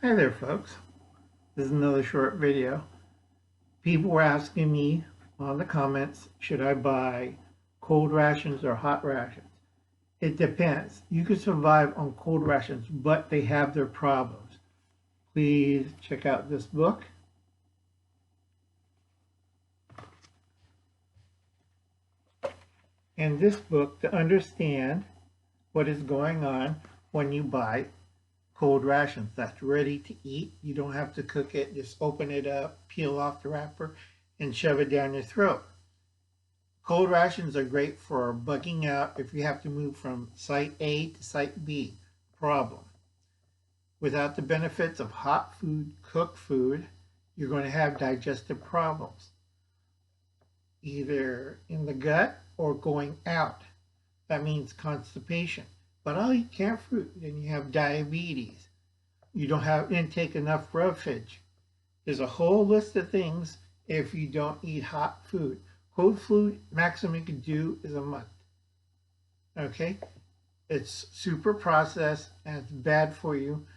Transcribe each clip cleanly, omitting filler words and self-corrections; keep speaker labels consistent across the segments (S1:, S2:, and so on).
S1: Hi there, folks. This is another short video. People were asking me on the comments, should I buy cold rations or hot rations? It depends. You can survive on cold rations, but they have their problems. Please check out this book. And this book to understand what is going on when you buy cold rations that's ready to eat. You don't have to cook it. Just open it up, peel off the wrapper, and shove it down your throat. Cold rations are great for bugging out if you have to move from site A to site B. Problem. Without the benefits of hot food, cooked food, you're going to have digestive problems, either in the gut or going out. That means constipation. But I'll eat canned fruit, then you have diabetes. You don't have intake enough roughage. There's a whole list of things if you don't eat hot food. Cold food, maximum you can do is a month. Okay? It's super processed and it's bad for you.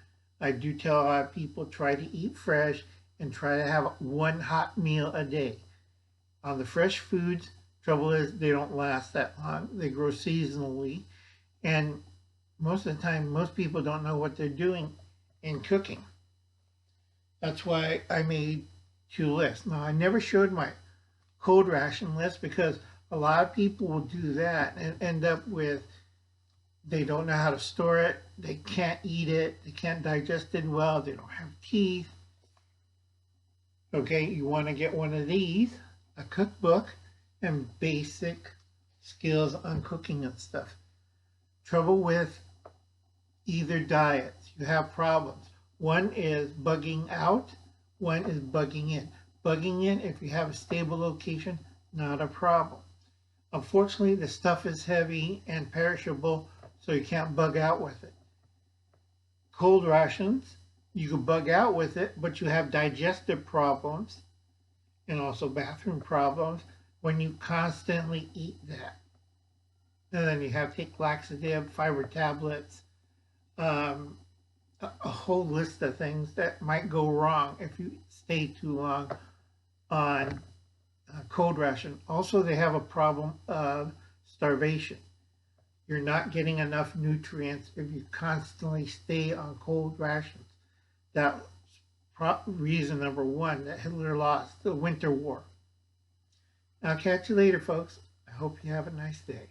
S1: I do tell a lot of people try to eat fresh and try to have one hot meal a day. On the fresh foods, trouble is they don't last that long. They grow seasonally. And most of the time, most people don't know what they're doing in cooking. That's why I made two lists. Now, I never showed my cold ration list because a lot of people will do that and end up with, they don't know how to store it, they can't eat it, they can't digest it well, they don't have teeth. Okay, you want to get one of these, a cookbook, and basic skills on cooking and stuff. Trouble with either diets, you have problems. One is bugging out, one is bugging in. Bugging in, if you have a stable location, not a problem. Unfortunately, the stuff is heavy and perishable, so you can't bug out with it. Cold rations, you can bug out with it, but you have digestive problems and also bathroom problems when you constantly eat that. And then you have to take laxative, fiber tablets, a whole list of things that might go wrong if you stay too long on cold ration. Also, they have a problem of starvation. You're not getting enough nutrients if you constantly stay on cold rations. That's reason number one that Hitler lost the Winter War. I'll catch you later, folks. I hope you have a nice day.